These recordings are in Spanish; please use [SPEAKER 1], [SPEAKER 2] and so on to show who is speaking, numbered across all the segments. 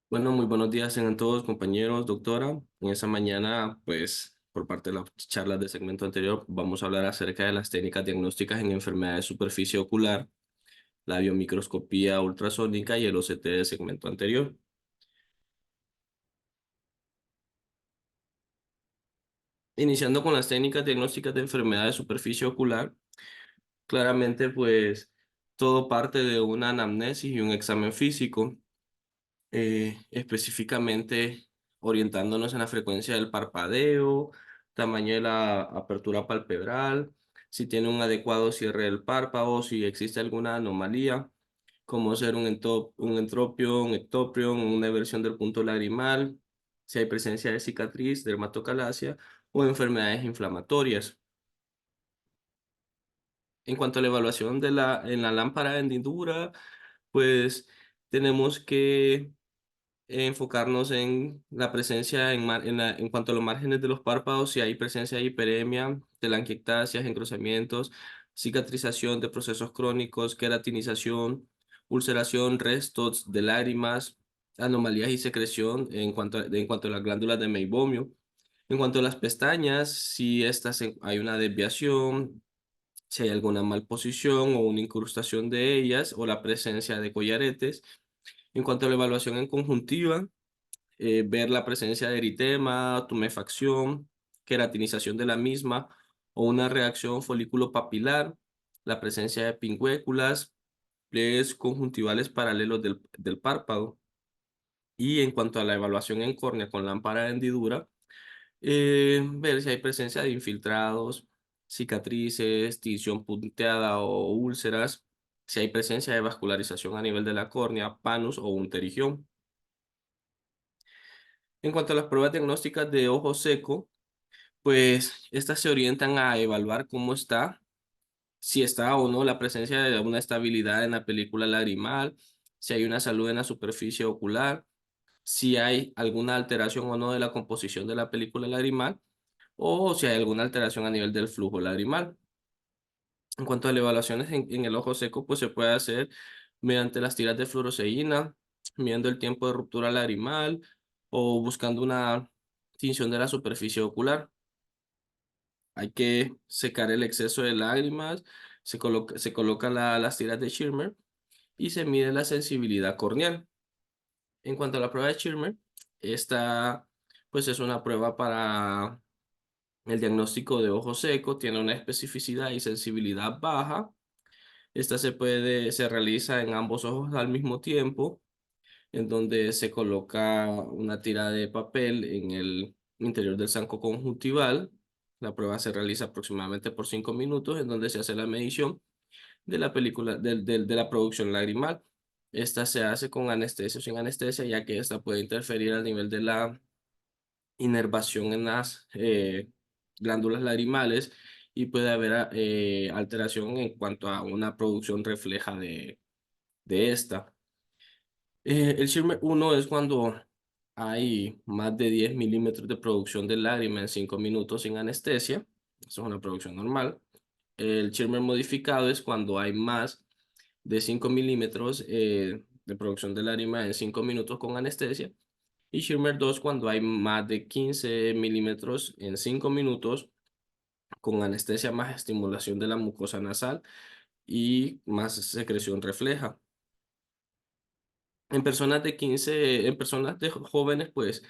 [SPEAKER 1] Bueno, muy buenos días tengan todos, compañeros, doctora. En esta mañana, pues, por parte de las charlas del segmento anterior, vamos a hablar acerca de las técnicas diagnósticas en enfermedades de superficie ocular, la biomicroscopía ultrasónica y el OCT del segmento anterior. Iniciando con las técnicas diagnósticas de enfermedades de superficie ocular, claramente, pues, todo parte de una anamnesis y un examen físico. Específicamente orientándonos en la frecuencia del parpadeo, tamaño de la apertura palpebral, si tiene un adecuado cierre del párpado, si existe alguna anomalía, como ser un entropio, un ectopio, una inversión del punto lagrimal, si hay presencia de cicatriz, dermatocalasia o enfermedades inflamatorias. En cuanto a la evaluación en la lámpara de hendidura, pues tenemos que enfocarnos en la presencia en cuanto a los márgenes de los párpados, si hay presencia de hiperemia, telangiectasias, engrosamientos, cicatrización de procesos crónicos, queratinización, ulceración, restos de lágrimas, anomalías y secreción en cuanto a las glándulas de meibomio. En cuanto a las pestañas, si hay una desviación, si hay alguna malposición o una incrustación de ellas o la presencia de collaretes. En cuanto a la evaluación en conjuntiva, ver la presencia de eritema, tumefacción, queratinización de la misma o una reacción folículo papilar, la presencia de pingüéculas, pliegues conjuntivales paralelos del párpado. Y en cuanto a la evaluación en córnea con lámpara de hendidura, ver si hay presencia de infiltrados, cicatrices, tinción punteada o úlceras, si hay presencia de vascularización a nivel de la córnea, panus o un terigión. En cuanto a las pruebas diagnósticas de ojo seco, pues estas se orientan a evaluar cómo está, si está o no la presencia de una estabilidad en la película lagrimal, si hay una salud en la superficie ocular, si hay alguna alteración o no de la composición de la película lagrimal o si hay alguna alteración a nivel del flujo lagrimal. En cuanto a las evaluaciones en el ojo seco, pues se puede hacer mediante las tiras de fluoresceína, midiendo el tiempo de ruptura lagrimal o buscando una tinción de la superficie ocular. Hay que secar el exceso de lágrimas, se colocan las tiras de Schirmer y se mide la sensibilidad corneal. En cuanto a la prueba de Schirmer, esta pues es una prueba para el diagnóstico de ojo seco, tiene una especificidad y sensibilidad baja. Esta se realiza en ambos ojos al mismo tiempo, en donde se coloca una tira de papel en el interior del zanco conjuntival. La prueba se realiza aproximadamente por 5 minutos, en donde se hace la medición de la de la producción lagrimal. Esta se hace con anestesia o sin anestesia, ya que esta puede interferir al nivel de la inervación en las glándulas lagrimales y puede haber alteración en cuanto a una producción refleja de esta. El Schirmer 1 es cuando hay más de 10 milímetros de producción de lágrima en 5 minutos sin anestesia. Eso es una producción normal. El Schirmer modificado es cuando hay más de 5 milímetros de producción de lágrima en 5 minutos con anestesia. Y Schirmer 2 cuando hay más de 15 milímetros en 5 minutos con anestesia más estimulación de la mucosa nasal y más secreción refleja. En personas de jóvenes, pues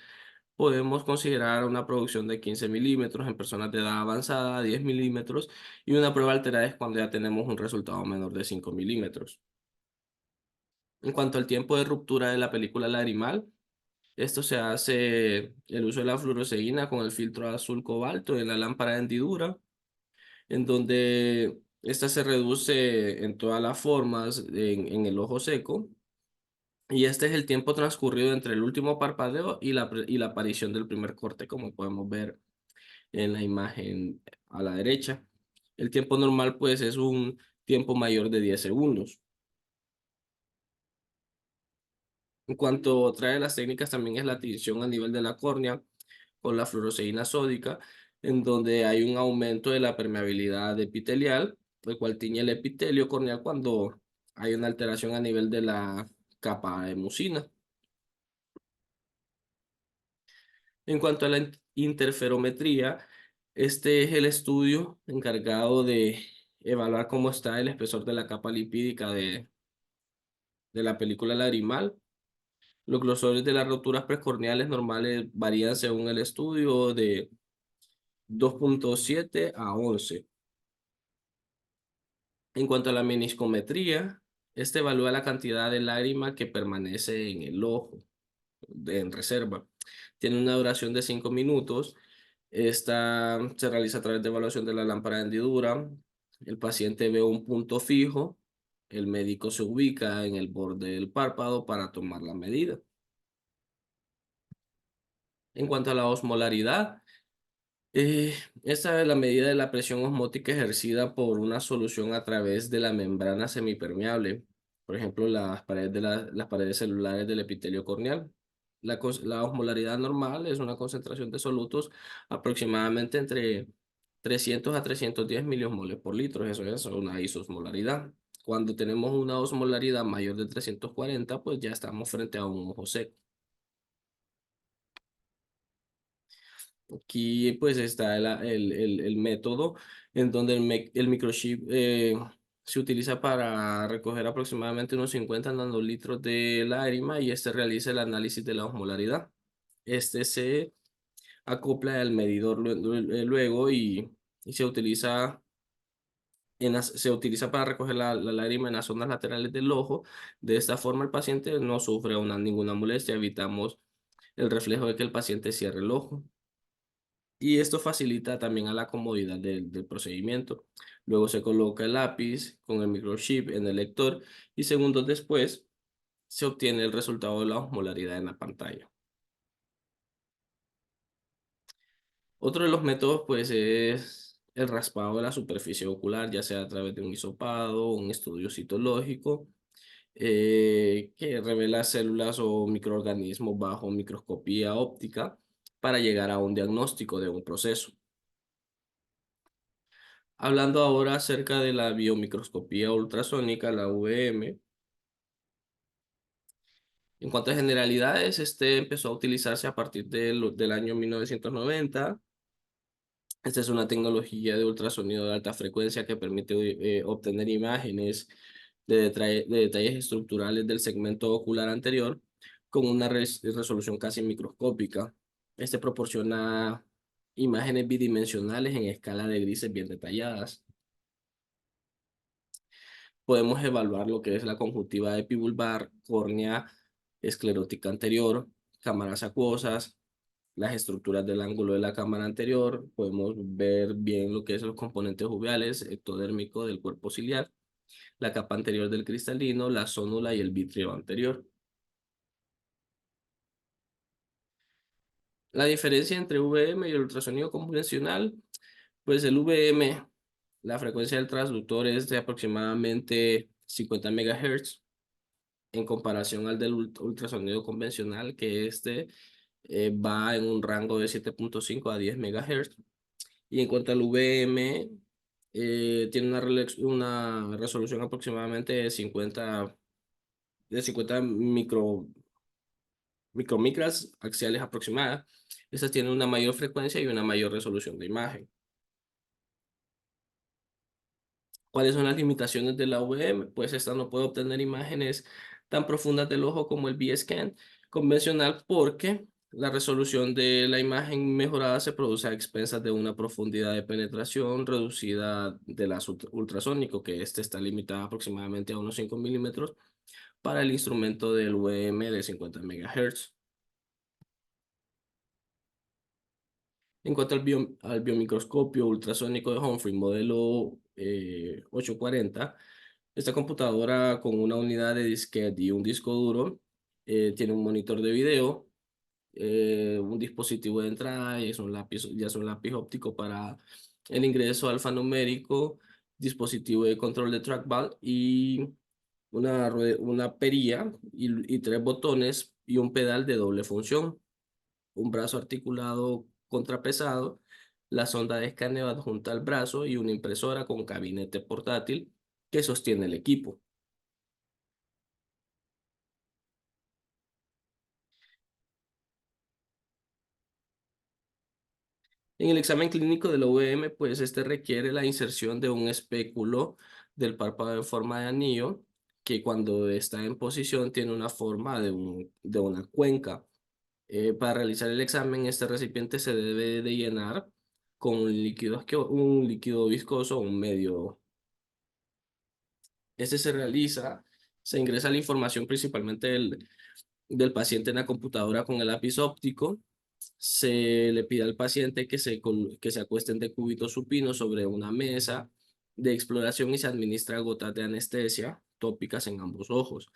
[SPEAKER 1] podemos considerar una producción de 15 milímetros, en personas de edad avanzada 10 milímetros y una prueba alterada es cuando ya tenemos un resultado menor de 5 milímetros. En cuanto al tiempo de ruptura de la película lagrimal, esto se hace el uso de la fluoresceína con el filtro azul cobalto en la lámpara de hendidura, en donde esta se reduce en todas las formas en el ojo seco. Y este es el tiempo transcurrido entre el último parpadeo y la aparición del primer corte, como podemos ver en la imagen a la derecha. El tiempo normal, pues, es un tiempo mayor de 10 segundos. En cuanto a otra de las técnicas, también es la tinción a nivel de la córnea con la fluoresceína sódica, en donde hay un aumento de la permeabilidad epitelial, el cual tiñe el epitelio corneal cuando hay una alteración a nivel de la capa de mucina. En cuanto a la interferometría, este es el estudio encargado de evaluar cómo está el espesor de la capa lipídica de la película lagrimal. Los grosores de las roturas precorneales normales varían según el estudio de 2,7 a 11. En cuanto a la meniscometría, este evalúa la cantidad de lágrima que permanece en el ojo en reserva. Tiene una duración de 5 minutos. Esta se realiza a través de evaluación de la lámpara de hendidura. El paciente ve un punto fijo. El médico se ubica en el borde del párpado para tomar la medida. En cuanto a la osmolaridad, Eh, esta es la medida de la presión osmótica ejercida por una solución a través de la membrana semipermeable, por ejemplo, las paredes celulares del epitelio corneal. La osmolaridad normal es una concentración de solutos aproximadamente entre 300 a 310 miliosmoles por litro, eso es una isosmolaridad. Cuando tenemos una osmolaridad mayor de 340, pues ya estamos frente a un ojo seco. Aquí pues está el método en donde el microchip se utiliza para recoger aproximadamente unos 50 nanolitros de lágrima y este realiza el análisis de la osmolaridad. Este se acopla al medidor luego y se utiliza para recoger la lágrima en las zonas laterales del ojo. De esta forma el paciente no sufre ninguna molestia, evitamos el reflejo de que el paciente cierre el ojo. Y esto facilita también a la comodidad del procedimiento. Luego se coloca el lápiz con el microchip en el lector y segundos después se obtiene el resultado de la osmolaridad en la pantalla. Otro de los métodos pues es el raspado de la superficie ocular, ya sea a través de un hisopado, un estudio citológico, que revela células o microorganismos bajo microscopía óptica para llegar a un diagnóstico de un proceso. Hablando ahora acerca de la biomicroscopía ultrasónica, la VM, en cuanto a generalidades, este empezó a utilizarse a partir del año 1990. Esta es una tecnología de ultrasonido de alta frecuencia que permite obtener imágenes de detalles estructurales del segmento ocular anterior con una resolución casi microscópica. Este proporciona imágenes bidimensionales en escala de grises bien detalladas. Podemos evaluar lo que es la conjuntiva epibulbar, córnea esclerótica anterior, cámaras acuosas, las estructuras del ángulo de la cámara anterior. Podemos ver bien lo que es los componentes uveales, ectodérmico del cuerpo ciliar, la capa anterior del cristalino, la zónula y el vítreo anterior. La diferencia entre VM y el ultrasonido convencional, pues el VM, la frecuencia del transductor es de aproximadamente 50 MHz en comparación al del ultrasonido convencional, que va en un rango de 7,5 a 10 MHz. Y en cuanto al VM, tiene una resolución aproximadamente de 50 micromicras axiales aproximadas. Estas tienen una mayor frecuencia y una mayor resolución de imagen. ¿Cuáles son las limitaciones de la VM? Pues esta no puede obtener imágenes tan profundas del ojo como el B-scan convencional porque la resolución de la imagen mejorada se produce a expensas de una profundidad de penetración reducida de las ultrasónico, que este está limitado aproximadamente a unos 5 milímetros para el instrumento del VM de 50 MHz. En cuanto al biomicroscopio ultrasónico de Humphrey, modelo 840, esta computadora con una unidad de disquete y un disco duro tiene un monitor de video, un dispositivo de entrada y ya es un lápiz óptico para el ingreso alfanumérico, dispositivo de control de trackball y una perilla y tres botones y un pedal de doble función, un brazo articulado contrapesado, la sonda de escaneo adjunta al brazo y una impresora con gabinete portátil que sostiene el equipo. En el examen clínico de la UVM, pues este requiere la inserción de un espéculo del párpado en forma de anillo, que cuando está en posición tiene una forma de una cuenca. Para realizar el examen, este recipiente se debe de llenar con un líquido viscoso, un medio. Este se ingresa la información principalmente del paciente en la computadora con el lápiz óptico. Se le pide al paciente que se acueste en decúbito supino sobre una mesa de exploración y se administra gotas de anestesia tópicas en ambos ojos.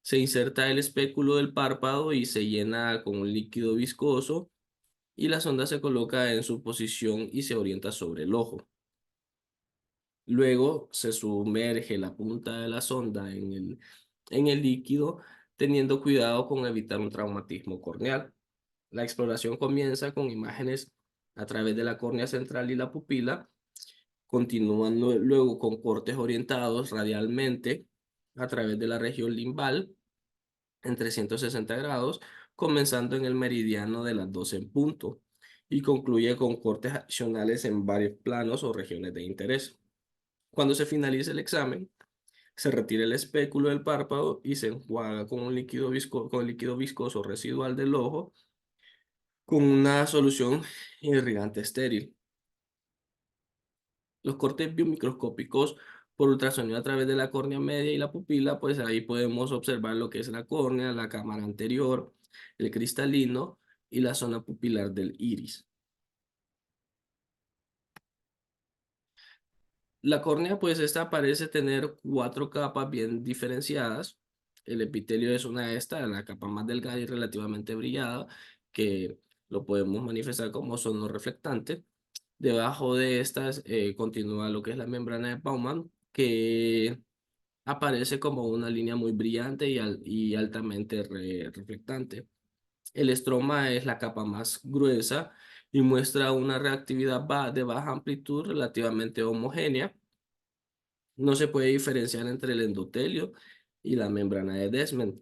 [SPEAKER 1] Se inserta el espéculo del párpado y se llena con un líquido viscoso y la sonda se coloca en su posición y se orienta sobre el ojo. Luego se sumerge la punta de la sonda en el líquido, teniendo cuidado con evitar un traumatismo corneal. La exploración comienza con imágenes a través de la córnea central y la pupila, continúan luego con cortes orientados radialmente a través de la región limbal en 360 grados, comenzando en el meridiano de las 12 en punto, y concluye con cortes accionales en varios planos o regiones de interés. Cuando se finalice el examen, se retira el espéculo del párpado y se enjuaga con con el líquido viscoso residual del ojo con una solución irrigante estéril. Los cortes biomicroscópicos por ultrasonido a través de la córnea media y la pupila, pues ahí podemos observar lo que es la córnea, la cámara anterior, el cristalino y la zona pupilar del iris. La córnea, pues esta parece tener cuatro capas bien diferenciadas. El epitelio es una de estas, la capa más delgada y relativamente brillada, que lo podemos manifestar como sonoreflectante. Debajo de estas continúa lo que es la membrana de Bowman, que aparece como una línea muy brillante y altamente reflectante. El estroma es la capa más gruesa y muestra una reactividad de baja amplitud relativamente homogénea. No se puede diferenciar entre el endotelio y la membrana de Descemet.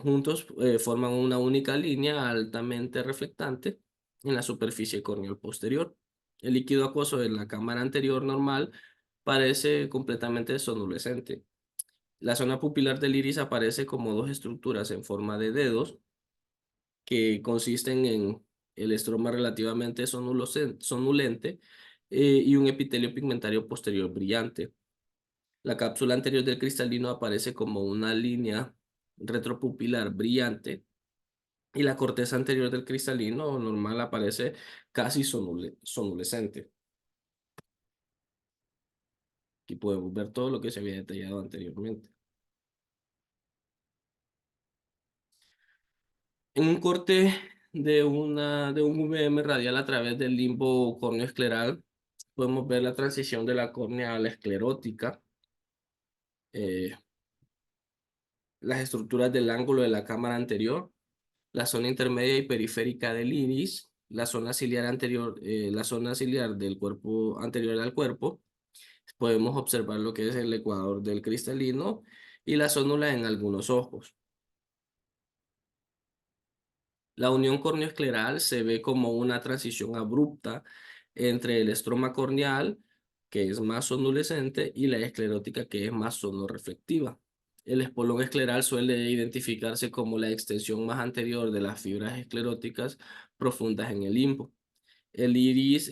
[SPEAKER 1] Juntos forman una única línea altamente reflectante en la superficie corneal posterior. El líquido acuoso de la cámara anterior normal parece completamente sonulescente. La zona pupilar del iris aparece como dos estructuras en forma de dedos que consisten en el estroma relativamente sonulente y un epitelio pigmentario posterior brillante. La cápsula anterior del cristalino aparece como una línea retropupilar brillante y la corteza anterior del cristalino normal aparece casi sonulescente. Aquí podemos ver todo lo que se había detallado anteriormente. En un corte de un VM radial a través del limbo córneo-escleral, podemos ver la transición de la córnea a la esclerótica, eh, las estructuras del ángulo de la cámara anterior, la zona intermedia y periférica del iris, la zona ciliar anterior, la zona ciliar del cuerpo anterior al cuerpo. Podemos observar lo que es el ecuador del cristalino y la zónula en algunos ojos. La unión corneoescleral se ve como una transición abrupta entre el estroma corneal, que es más sonulescente, y la esclerótica, que es más sonoreflectiva. El espolón escleral suele identificarse como la extensión más anterior de las fibras escleróticas profundas en el limbo. El iris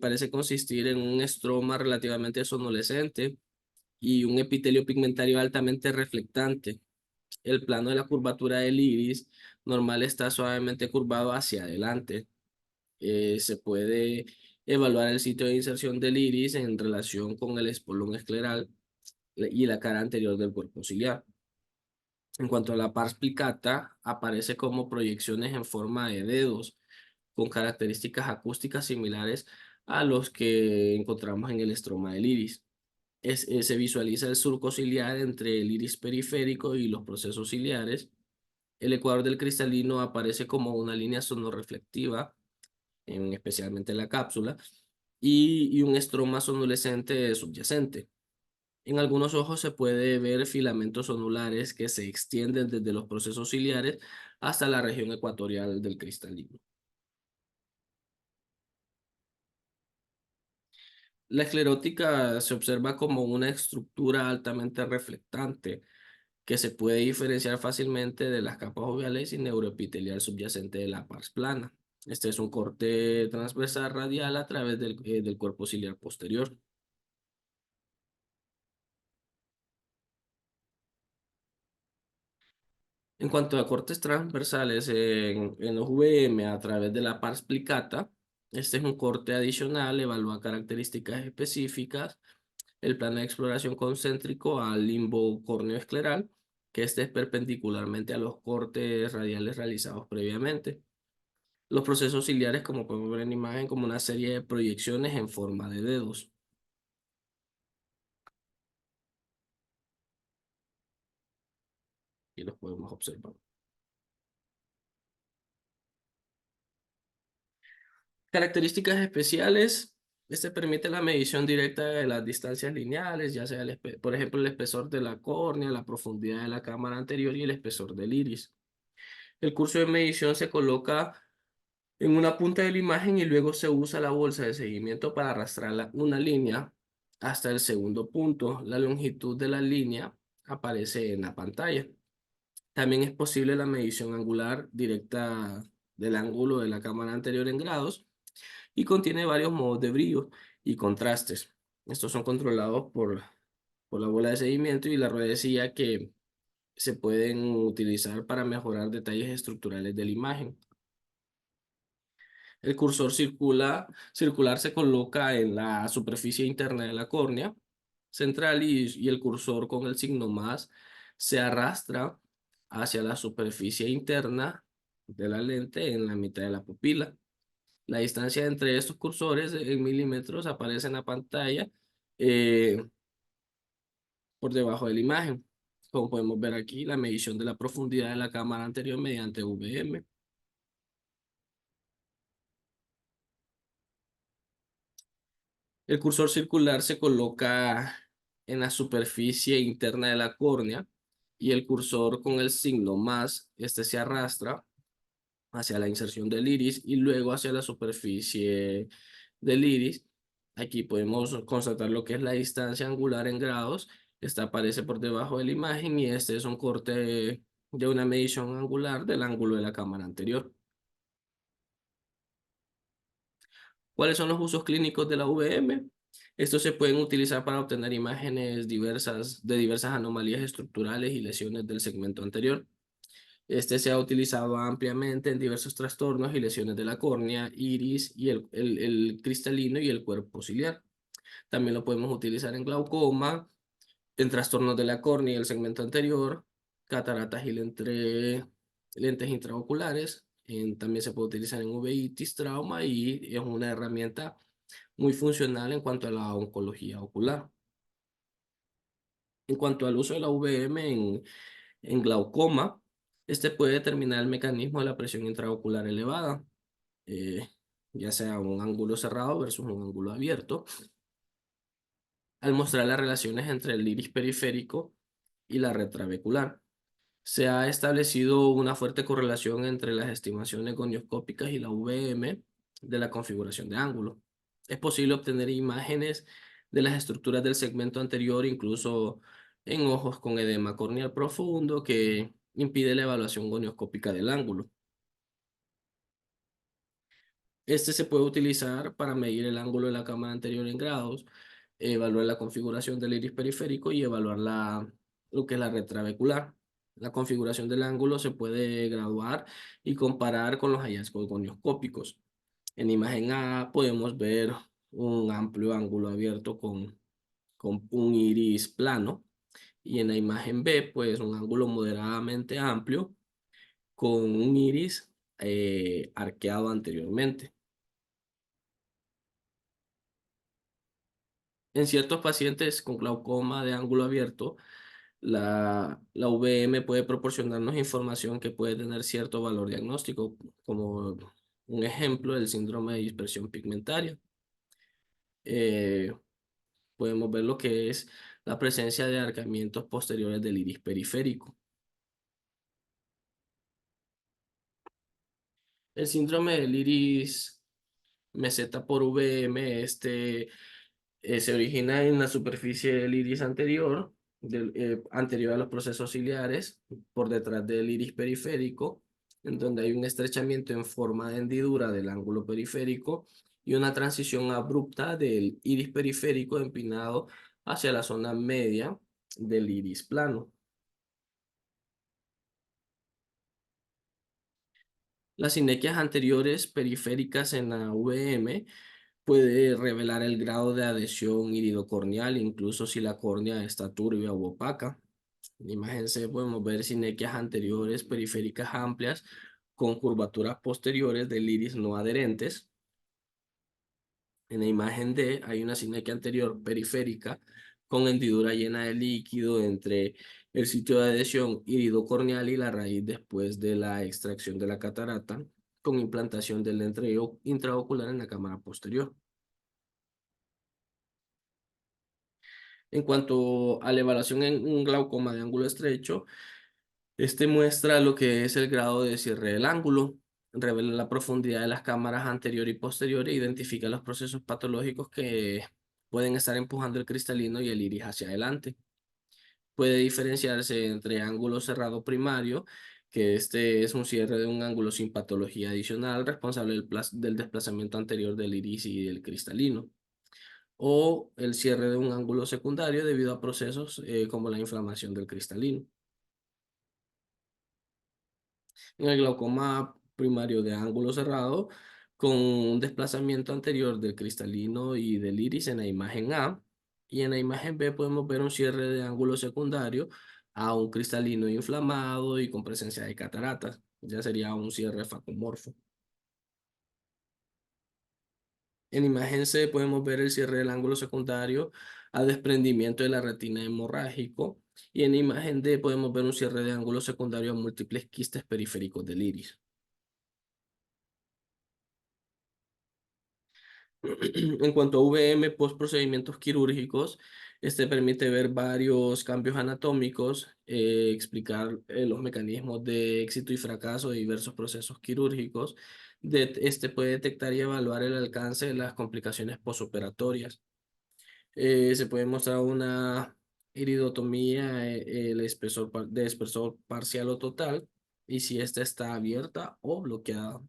[SPEAKER 1] parece consistir en un estroma relativamente sonolescente y un epitelio pigmentario altamente reflectante. El plano de la curvatura del iris normal está suavemente curvado hacia adelante. Se puede evaluar el sitio de inserción del iris en relación con el espolón escleral y la cara anterior del cuerpo ciliar. En cuanto a la pars plicata, aparece como proyecciones en forma de dedos, con características acústicas similares a los que encontramos en el estroma del iris. Se visualiza el surco ciliar entre el iris periférico y los procesos ciliares. El ecuador del cristalino aparece como una línea sonoreflectiva, especialmente en la cápsula, y un estroma sonulescente subyacente. En algunos ojos se puede ver filamentos sonulares que se extienden desde los procesos ciliares hasta la región ecuatorial del cristalino. La esclerótica se observa como una estructura altamente reflectante que se puede diferenciar fácilmente de las capas oviales y neuroepitelial subyacente de la pars plana. Este es un corte transversal radial a través del cuerpo ciliar posterior. En cuanto a cortes transversales en los VM a través de la pars plicata, este es un corte adicional, evalúa características específicas, el plano de exploración concéntrico al limbo córneo-escleral, que este es perpendicularmente a los cortes radiales realizados previamente. Los procesos ciliares, como podemos ver en la imagen, como una serie de proyecciones en forma de dedos, y los podemos observar. Características especiales. Este permite la medición directa de las distancias lineales, ya sea, por ejemplo, el espesor de la córnea, la profundidad de la cámara anterior y el espesor del iris. El curso de medición se coloca en una punta de la imagen y luego se usa la bolsa de seguimiento para arrastrar una línea hasta el segundo punto. La longitud de la línea aparece en la pantalla. También es posible la medición angular directa del ángulo de la cámara anterior en grados y contiene varios modos de brillo y contrastes. Estos son controlados por la bola de seguimiento y la ruedecilla que se pueden utilizar para mejorar detalles estructurales de la imagen. El cursor circular se coloca en la superficie interna de la córnea central y el cursor con el signo más se arrastra hacia la superficie interna de la lente en la mitad de la pupila. La distancia entre estos cursores en milímetros aparece en la pantalla eh, por debajo de la imagen. Como podemos ver aquí, la medición de la profundidad de la cámara anterior mediante VM. El cursor circular se coloca en la superficie interna de la córnea y el cursor con el signo más, este se arrastra hacia la inserción del iris y luego hacia la superficie del iris. Aquí podemos constatar lo que es la distancia angular en grados. Esta aparece por debajo de la imagen y este es un corte de una medición angular del ángulo de la cámara anterior. ¿Cuáles son los usos clínicos de la VM? Estos se pueden utilizar para obtener imágenes de diversas anomalías estructurales y lesiones del segmento anterior. Este se ha utilizado ampliamente en diversos trastornos y lesiones de la córnea, iris y el cristalino y el cuerpo ciliar. También lo podemos utilizar en glaucoma, en trastornos de la córnea y el segmento anterior, cataratas y lentes intraoculares. También se puede utilizar en uveitis, trauma y es una herramienta muy funcional en cuanto a la oncología ocular. En cuanto al uso de la VM en glaucoma, este puede determinar el mecanismo de la presión intraocular elevada, eh, ya sea un ángulo cerrado versus un ángulo abierto, al mostrar las relaciones entre el iris periférico y la red trabecular. Se ha establecido una fuerte correlación entre las estimaciones gonioscópicas y la VM de la configuración de ángulo. Es posible obtener imágenes de las estructuras del segmento anterior, incluso en ojos con edema corneal profundo, que impide la evaluación gonioscópica del ángulo. Este se puede utilizar para medir el ángulo de la cámara anterior en grados, evaluar la configuración del iris periférico y evaluar lo que es la red trabecular. La configuración del ángulo se puede graduar y comparar con los hallazgos gonioscópicos. En imagen A podemos ver un amplio ángulo abierto con un iris plano y en la imagen B pues un ángulo moderadamente amplio con un iris arqueado anteriormente. En ciertos pacientes con glaucoma de ángulo abierto, la VM puede proporcionarnos información que puede tener cierto valor diagnóstico, como un ejemplo, el síndrome de dispersión pigmentaria. Eh, Podemos ver lo que es la presencia de arcamientos posteriores del iris periférico. El síndrome del iris meseta por VM, Se origina en la superficie del iris anterior, anterior a los procesos ciliares, por detrás del iris periférico, en donde hay un estrechamiento en forma de hendidura del ángulo periférico y una transición abrupta del iris periférico empinado hacia la zona media del iris plano. Las sinequias anteriores periféricas en la VM puede revelar el grado de adhesión iridocorneal, incluso si la córnea está turbia u opaca. En la imagen C podemos ver sinequias anteriores periféricas amplias con curvaturas posteriores del iris no adherentes. En la imagen D hay una sinequia anterior periférica con hendidura llena de líquido entre el sitio de adhesión iridocorneal y la raíz después de la extracción de la catarata, con implantación del lente intraocular en la cámara posterior. En cuanto a la evaluación en un glaucoma de ángulo estrecho, este muestra lo que es el grado de cierre del ángulo, revela la profundidad de las cámaras anterior y posterior e identifica los procesos patológicos que pueden estar empujando el cristalino y el iris hacia adelante. Puede diferenciarse entre ángulo cerrado primario, que este es un cierre de un ángulo sin patología adicional responsable del desplazamiento anterior del iris y del cristalino, o el cierre de un ángulo secundario debido a procesos como la inflamación del cristalino. En el glaucoma primario de ángulo cerrado, con un desplazamiento anterior del cristalino y del iris en la imagen A, y en la imagen B podemos ver un cierre de ángulo secundario a un cristalino inflamado y con presencia de cataratas. Ya sería un cierre facomorfo. En imagen C podemos ver el cierre del ángulo secundario a desprendimiento de la retina hemorrágico, y en imagen D podemos ver un cierre de ángulo secundario a múltiples quistes periféricos del iris. En cuanto a VM post procedimientos quirúrgicos, este permite ver varios cambios anatómicos, explicar los mecanismos de éxito y fracaso de diversos procesos quirúrgicos. Este puede detectar y evaluar el alcance de las complicaciones postoperatorias. Se puede mostrar una iridotomía, de espesor parcial o total, y si esta está abierta o bloqueada.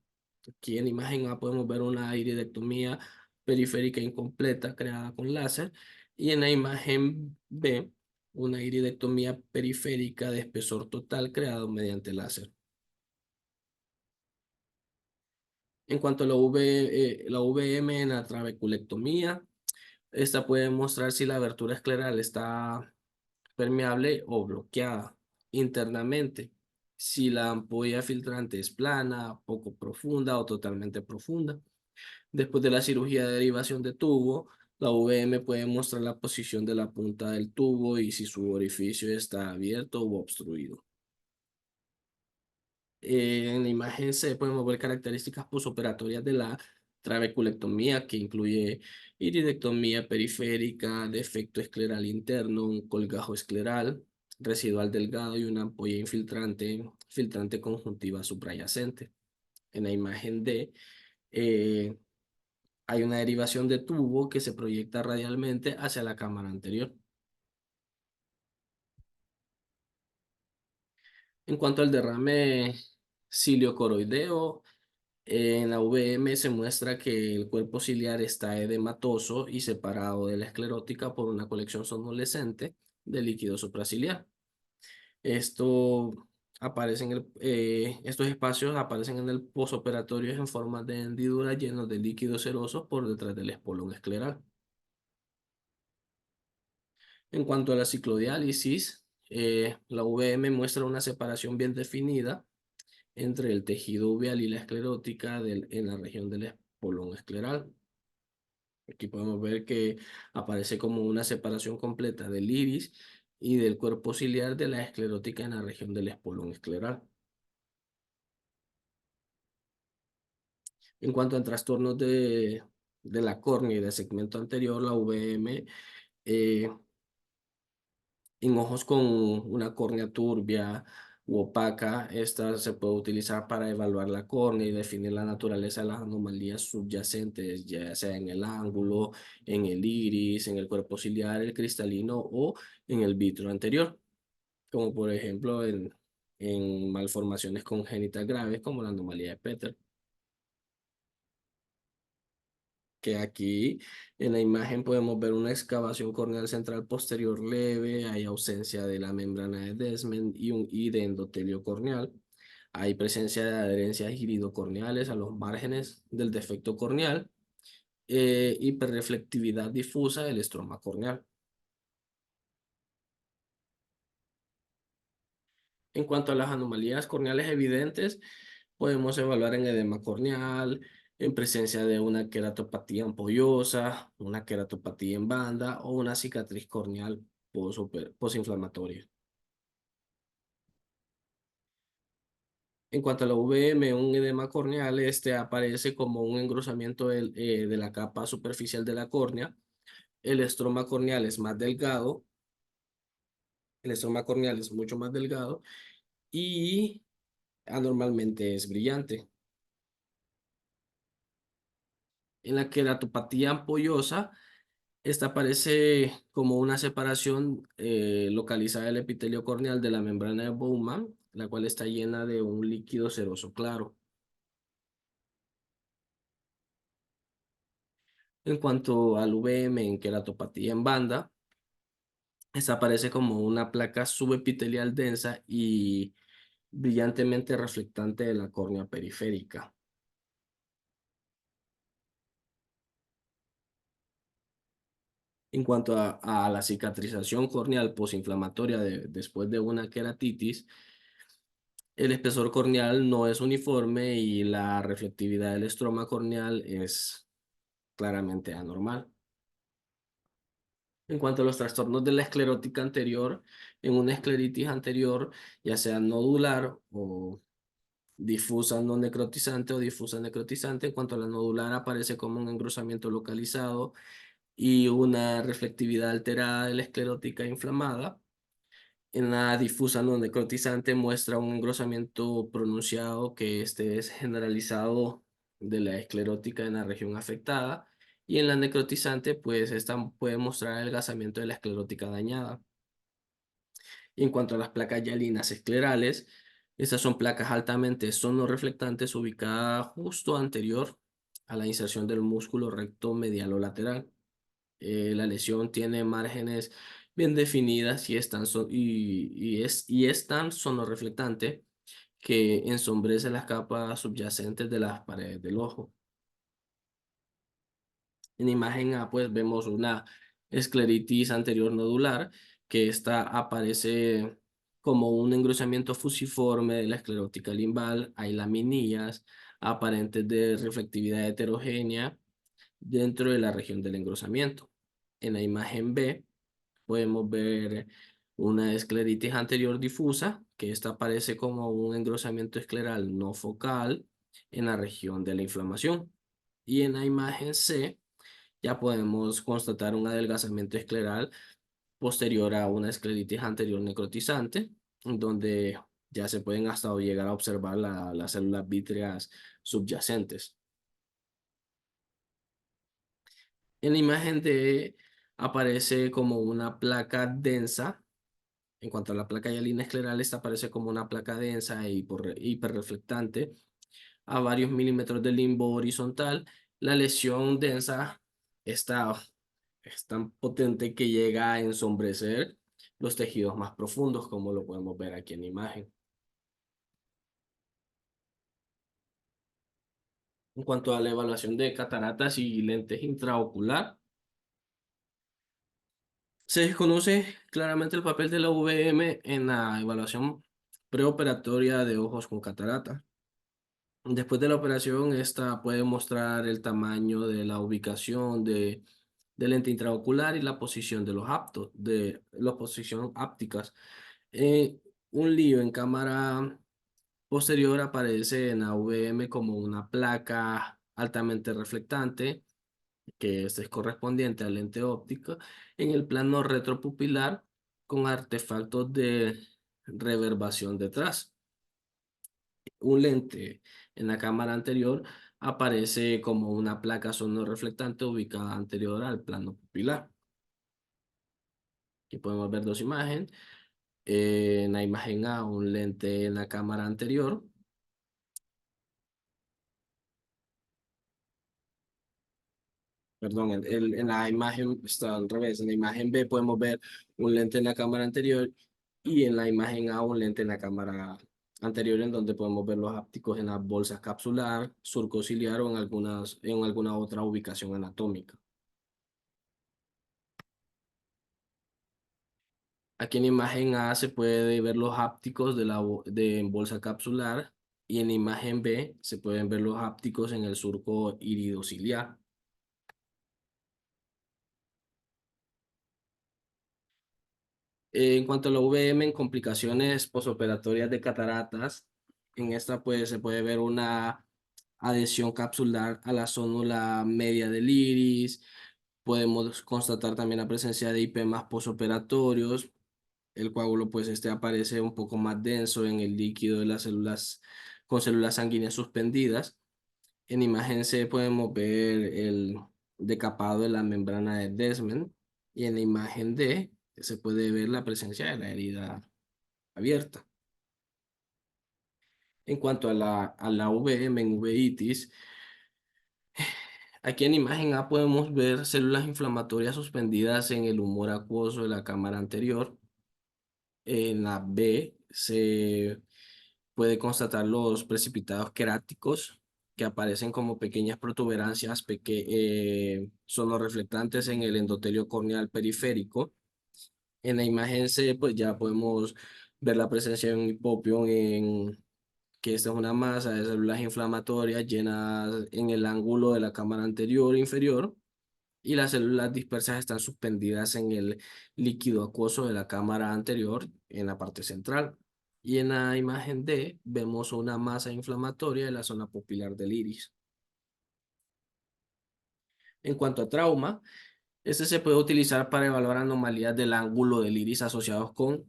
[SPEAKER 1] Aquí en imagen A podemos ver una iridectomía periférica incompleta creada con láser, y en la imagen B una iridectomía periférica de espesor total creado mediante láser. En cuanto a la VM en la trabeculectomía, esta puede mostrar si la abertura escleral está permeable o bloqueada internamente, si la ampolla filtrante es plana, poco profunda o totalmente profunda. Después de la cirugía de derivación de tubo, la VM puede mostrar la posición de la punta del tubo y si su orificio está abierto o obstruido. En la imagen C podemos ver características posoperatorias de la trabeculectomía, que incluye iridectomía periférica, defecto escleral interno, un colgajo escleral, residual delgado y una ampolla filtrante conjuntiva suprayacente. En la imagen D, eh, hay una derivación de tubo que se proyecta radialmente hacia la cámara anterior. En cuanto al derrame ciliocoroideo, en la VM se muestra que el cuerpo ciliar está edematoso y separado de la esclerótica por una colección somnolescente de líquido supraciliar. Esto estos espacios aparecen en el posoperatorio en forma de hendidura llenos de líquidos serosos por detrás del espolón escleral. En cuanto a la ciclodiálisis, la VM muestra una separación bien definida entre el tejido uveal y la esclerótica en la región del espolón escleral. Aquí podemos ver que aparece como una separación completa del iris y del cuerpo ciliar de la esclerótica en la región del espolón escleral. En cuanto a trastornos de la córnea y del segmento anterior, la VM, eh, en ojos con una córnea turbia, u opaca. Esta se puede utilizar para evaluar la córnea y definir la naturaleza de las anomalías subyacentes, ya sea en el ángulo, en el iris, en el cuerpo ciliar, el cristalino o en el vitro anterior, como por ejemplo en malformaciones congénitas graves como la anomalía de Peter, que aquí en la imagen podemos ver una excavación corneal central posterior leve, hay ausencia de la membrana de Desmond y de endotelio corneal. Hay presencia de adherencias iridocorneales a los márgenes del defecto corneal, hiperreflectividad difusa del estroma corneal. En cuanto a las anomalías corneales evidentes, podemos evaluar en edema corneal, en presencia de una queratopatía ampollosa, una queratopatía en banda o una cicatriz corneal posinflamatoria. En cuanto a la VM, un edema corneal, este aparece como un engrosamiento de la capa superficial de la córnea. El estroma corneal es más delgado, el estroma corneal es mucho más delgado y anormalmente es brillante. En la queratopatía ampollosa, esta aparece como una separación localizada del epitelio corneal de la membrana de Bowman, la cual está llena de un líquido ceroso claro. En cuanto al VM en queratopatía en banda, esta aparece como una placa subepitelial densa y brillantemente reflectante de la córnea periférica. En cuanto a la cicatrización corneal posinflamatoria después de una queratitis, el espesor corneal no es uniforme y la reflectividad del estroma corneal es claramente anormal. En cuanto a los trastornos de la esclerótica anterior, en una escleritis anterior, ya sea nodular o difusa no necrotizante o difusa necrotizante, en cuanto a la nodular aparece como un engrosamiento localizado y una reflectividad alterada de la esclerótica inflamada. En la difusa no necrotizante muestra un engrosamiento pronunciado que este es generalizado de la esclerótica en la región afectada. Y en la necrotizante, pues esta puede mostrar el gasamiento de la esclerótica dañada. Y en cuanto a las placas hialinas esclerales, estas son placas altamente sonoreflectantes ubicadas justo anterior a la inserción del músculo recto medial o lateral. La lesión tiene márgenes bien definidas y es tan sonoreflectante que ensombrece las capas subyacentes de las paredes del ojo. En imagen A, pues vemos una escleritis anterior nodular, que esta aparece como un engrosamiento fusiforme de la esclerótica limbal. Hay laminillas aparentes de reflectividad heterogénea dentro de la región del engrosamiento. En la imagen B podemos ver una escleritis anterior difusa, que esta aparece como un engrosamiento escleral no focal en la región de la inflamación. Y en la imagen C ya podemos constatar un adelgazamiento escleral posterior a una escleritis anterior necrotizante, donde ya se pueden hasta llegar a observar las células vítreas subyacentes. En la imagen D aparece como una placa densa. En cuanto a la placa hialina escleral, esta aparece como una placa densa e hiperreflectante a varios milímetros del limbo horizontal. La lesión densa está, es tan potente que llega a ensombrecer los tejidos más profundos, como lo podemos ver aquí en la imagen. En cuanto a la evaluación de cataratas y lentes intraocular, se desconoce claramente el papel de la UVM en la evaluación preoperatoria de ojos con catarata. Después de la operación, esta puede mostrar el tamaño de la ubicación del lente intraocular y la posición de los aptos, de la posición ápticas. Un lío en cámara posterior aparece en la UVM como una placa altamente reflectante, que este es correspondiente al lente óptico, en el plano retropupilar con artefactos reverbación detrás. Un lente en la cámara anterior aparece como una placa sonoreflectante ubicada anterior al plano pupilar. Aquí podemos ver dos imágenes. En la imagen A, un lente en la cámara anterior. Perdón, en la imagen está al revés. En la imagen B podemos ver un lente en la cámara anterior y en la imagen A un lente en la cámara anterior en donde podemos ver los ápticos en las bolsas capsular, surco ciliar o en alguna otra ubicación anatómica. Aquí en imagen A se puede ver los ápticos en bolsa capsular y en imagen B se pueden ver los ápticos en el surco iridociliar. En cuanto a la VM en complicaciones posoperatorias de cataratas, en esta pues, se puede ver una adhesión capsular a la zónula media del iris. Podemos constatar también la presencia de IPEMAS posoperatorios. El coágulo pues este aparece un poco más denso en el líquido de las células con células sanguíneas suspendidas. En imagen C podemos ver el decapado de la membrana de Desmond y en la imagen D se puede ver la presencia de la herida abierta. En cuanto a la VM en uveitis, aquí en imagen A podemos ver células inflamatorias suspendidas en el humor acuoso de la cámara anterior. En la B se puede constatar los precipitados queráticos que aparecen como pequeñas protuberancias sonoreflectantes en el endotelio corneal periférico. En la imagen C, pues ya podemos ver la presencia de un hipopio que esta es una masa de células inflamatorias llenas en el ángulo de la cámara anterior e inferior y las células dispersas están suspendidas en el líquido acuoso de la cámara anterior en la parte central. Y en la imagen D vemos una masa inflamatoria en la zona pupilar del iris. En cuanto a trauma, este se puede utilizar para evaluar anomalías del ángulo del iris asociados con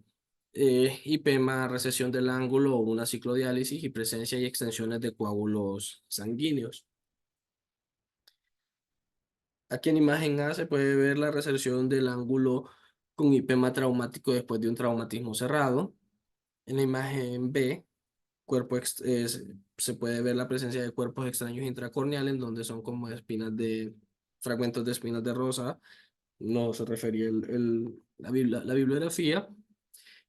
[SPEAKER 1] IPEMA, recesión del ángulo o una ciclodiálisis y presencia y extensiones de coágulos sanguíneos. Aquí en imagen A se puede ver la resección del ángulo con IPEMA traumático después de un traumatismo cerrado. En la imagen B, se puede ver la presencia de cuerpos extraños intracorneales, en donde son como fragmentos de espinas de rosa. No se refería la bibliografía,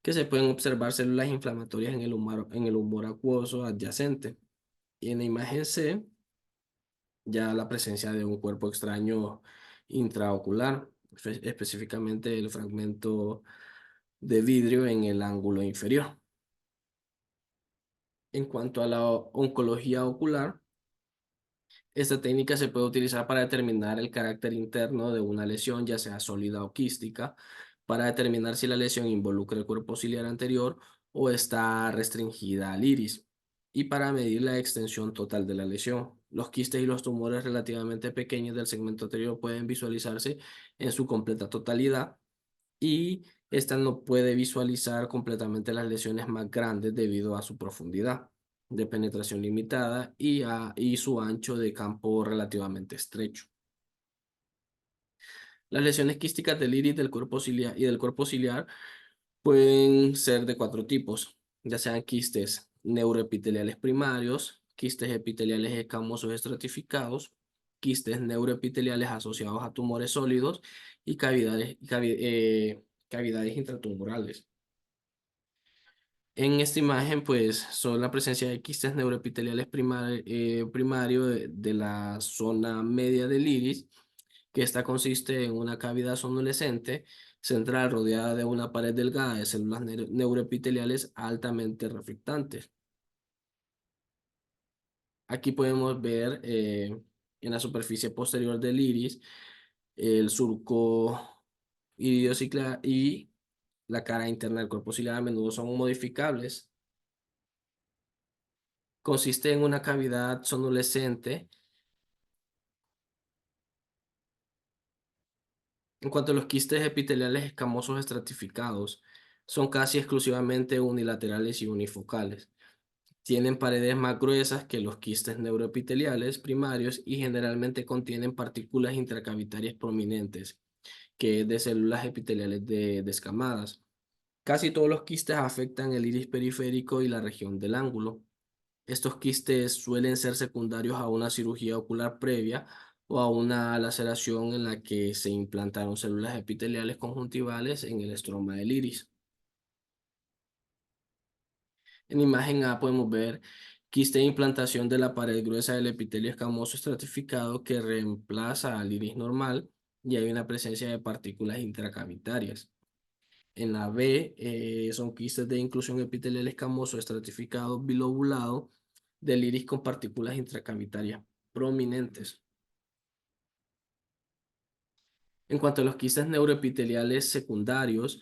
[SPEAKER 1] que se pueden observar células inflamatorias en el humor acuoso adyacente. Y en la imagen C, ya la presencia de un cuerpo extraño intraocular, específicamente el fragmento de vidrio en el ángulo inferior. En cuanto a la oncología ocular, esta técnica se puede utilizar para determinar el carácter interno de una lesión, ya sea sólida o quística, para determinar si la lesión involucra el cuerpo ciliar anterior o está restringida al iris, y para medir la extensión total de la lesión. Los quistes y los tumores relativamente pequeños del segmento anterior pueden visualizarse en su completa totalidad y esta no puede visualizar completamente las lesiones más grandes debido a su profundidad de penetración limitada y su ancho de campo relativamente estrecho. Las lesiones quísticas del iris del cuerpo ciliar pueden ser de cuatro tipos, ya sean quistes neuroepiteliales primarios, quistes epiteliales escamosos estratificados, quistes neuroepiteliales asociados a tumores sólidos y cavidades intratumorales. En esta imagen, pues, son la presencia de quistes neuroepiteliales primario de la zona media del iris, que esta consiste en una cavidad sonolescente central rodeada de una pared delgada de células neuroepiteliales altamente reflectantes. Aquí podemos ver en la superficie posterior del iris el surco iriociclar y la cara interna del cuerpo ciliar a menudo son modificables. Consiste en una cavidad sonolescente. En cuanto a los quistes epiteliales escamosos estratificados, Son casi exclusivamente unilaterales y unifocales. Tienen paredes más gruesas que los quistes neuroepiteliales primarios y generalmente contienen partículas intracavitarias prominentes, que es de células epiteliales descamadas. Casi todos los quistes afectan el iris periférico y la región del ángulo. Estos quistes suelen ser secundarios a una cirugía ocular previa o a una laceración en la que se implantaron células epiteliales conjuntivales en el estroma del iris. En imagen A podemos ver quiste de implantación de la pared gruesa del epitelio escamoso estratificado que reemplaza al iris normal y hay una presencia de partículas intracavitarias. En la B son quistes de inclusión epitelial escamoso estratificado bilobulado del iris con partículas intracavitarias prominentes. En cuanto a los quistes neuroepiteliales secundarios,